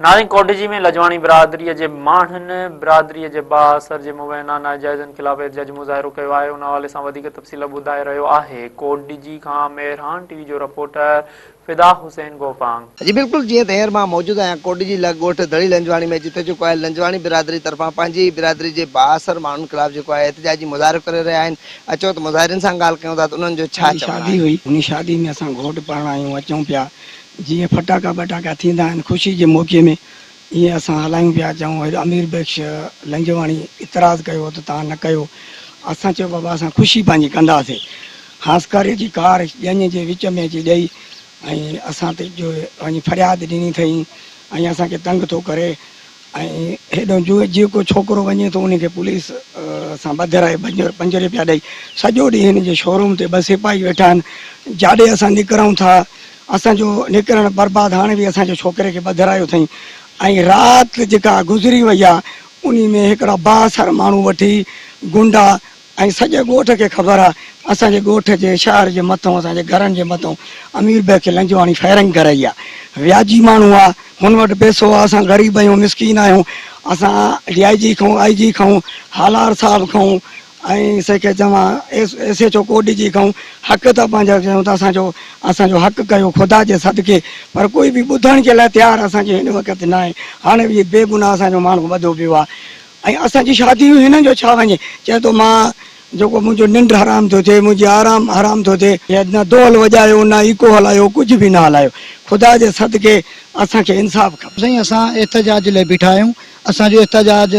नाज़रीन कोटजी में लजवाणी बिरादरी जे माण्हुनि बिरादरी जे बासर जे मुबैना नाजाइज़नि ख़िलाफ़ एहतजाजी मुज़ाहिरो कयो आहे। उन हवाले सां वधीक तफ़सील ॿुधाए रहियो आहे कोटजी खां मेहरान टीवी जो रिपोर्टर फिदा हुसैन गोपांग। जी बिल्कुल जी देर मां मौजूद आहियां कोटजी ॻोठ दड़ी लंजवाणी में, जिते जेको आहे लंजवाणी बिरादरी तरफ़ां पंहिंजी बिरादरी जे बासर माण्हुनि ख़िलाफ़ जेको आहे एहतजाजी मुज़ाहिरो करे रहिया आहिनि। अचो त मुज़ाहिरनि सां ॻाल्हि कयूं था त उन्हनि जो छा शादी हुई, उन शादी में असां घोट पाण आहियूं, अचूं पिया जीअं फटाका बटाका थींदा आहिनि ख़ुशी जे मौक़े में, ईअं असां हलायूं पिया। चऊं अमीर बख्श लंजवाणी इतराज़ कयो त तव्हां न कयो। असां चयो बाबा असां ख़ुशी पंहिंजी कंदासीं। हासकारे जी कार ॼञ जे विच में अची ॾेई ऐं असां ते जो वञी फरियाद ॾिनी अथई ऐं असांखे तंग थो करे ऐं हेॾो जेको छोकिरो वञे थो उनखे पुलिस सां ॿधराए पंजरे पिया ॾेई। सॼो ॾींहुं हिन जे शोरूम ते ॿ सिपाही वेठा आहिनि। जाॾे असां निकिरूं था असांजो निकिरणु बर्बादु। हाणे बि असांजे छोकिरे खे ॿधरायो अथई ऐं राति जेका गुज़री वई आहे उन में हिकिड़ा बासर माण्हू वठी गुंडा ऐं सॼे ॻोठ खे ख़बर आहे असांजे ॻोठ जे शहर जे मथां असांजे घरनि जे मथां अमीर बख्श लंजवाणी फायरिंग कराई आहे। व्याजी माण्हू आहे, हुन वटि पैसो आहे, असां ग़रीब आहियूं, मिसकीन आहियूं। असां DIG खां IG खां हालार साहिब खां ऐं सेखे चवां SHO कोटजी खां हक़ था पंहिंजा चयूं था असांजो हक़ु कयो ख़ुदा जे सदके, पर कोई बि ॿुधण जे लाइ तयारु असांजे हिन वक़्तु न आहे। हाणे बि बेगुनाह असांजो माण्हू ॿधो पियो आहे ऐं असांजी शादी हिननि जो छा वञे। चए थो मां जेको मुंहिंजो निंड हराम थो थिए, मुंहिंजी आराम हराम थो थिए, न दोल वॼायो न इको हलायो, कुझु बि न हलायो। ख़ुदा जे सदके असांखे इंसाफ़ खपे। साईं असां एहतजाज लाइ बीठा आहियूं। असांजो एहतजाज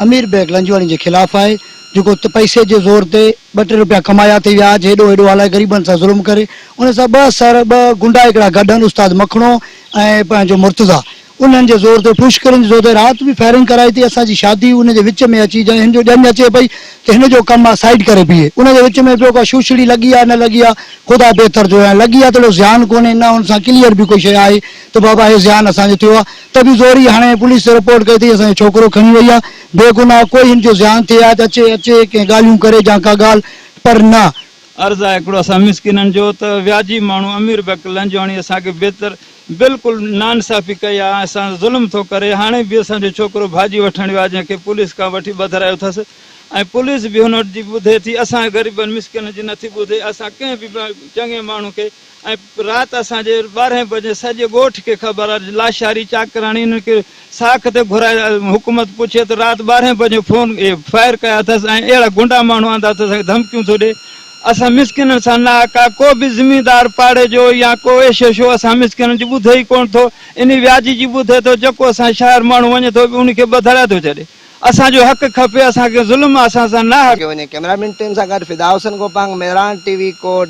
अमीर बख्श लंजवाणी जे ख़िलाफ़ आहे, जेको पैसे जे ज़ोर ते 2-3 रुपया कमाया थी विया, हेॾो हेॾो हलाए ग़रीबनि सां ज़ुल्म करे। उन सां ॿ गुंडा हिकिड़ा गॾु आहिनि, उस्ताद मखणो ऐं पंहिंजो मुर्तज़ा, उन्हनि जे ज़ोर ते पुष्करनि जे ज़ोर ते राति बि फायरिंग कराई थी। असांजी शादी उन जे विच में अची हिन जो ॼञ अचे पई त हिन जो कमु आहे साइड करे बीहे। उन जे विच में पियो का छुछड़ी लॻी आहे न लॻी आहे ख़ुदा बहितर जो आहे, लॻी आहे त एॾो ज़्यान कोन्हे, न हुन सां क्लियर बि कोई शइ आहे त बाबा हे ज़्यान असांजो थियो आहे। त बि ज़ोरी हाणे पुलिस रिपोर्ट कई अथई असांजो छोकिरो खणी वई आहे, बेगुनाह कोई हिन जो ज़्यान थिए आहे त अचे कंहिं ॻाल्हियूं करे या का ॻाल्हि, पर न अर्ज़ु आहे हिकिड़ो असां मिसकिननि जो त व्याजी माण्हू अमीर बख्श लंजवाणी असांखे बहितर बिल्कुलु नाइंसाफ़ी कई आहे, असां ज़ुल्म थो करे। हाणे बि असांजो छोकिरो भाॼी वठणु वियो आहे जंहिंखे पुलिस खां वठी ॿधरायो अथसि ऐं पुलिस बि हुन जी ॿुधे थी, असां ग़रीबनि मिसकिन जी नथी ॿुधे। असां कंहिं बि चङे माण्हू खे ऐं राति असांजे 12 बजे सॼे ॻोठ खे ख़बर आहे, लाशारी चाकराणी हिनखे साख ते घुराए हुकूमत पुछे त राति 12 बजे फ़ोन फायर कया अथसि ऐं अहिड़ा गुंडा माण्हू आंदा अथसि धमकियूं थो ॾिए। असां मिसकिननि सां न का को बि ज़िमीदार पाड़े जो या को SHO असां मिसकिननि जी ॿुधे ई कोन थो, इन व्याजी जी ॿुधे थो। जेको असां शहर माण्हू वञे थो उनखे ॿधराए थो छॾे। असांजो हक़ु खपे, असांखे ज़ुल्म असां सां न कैमरामैन टीम सां गॾु फिदा हुसैन गोपांग, मेहरान TV कोट।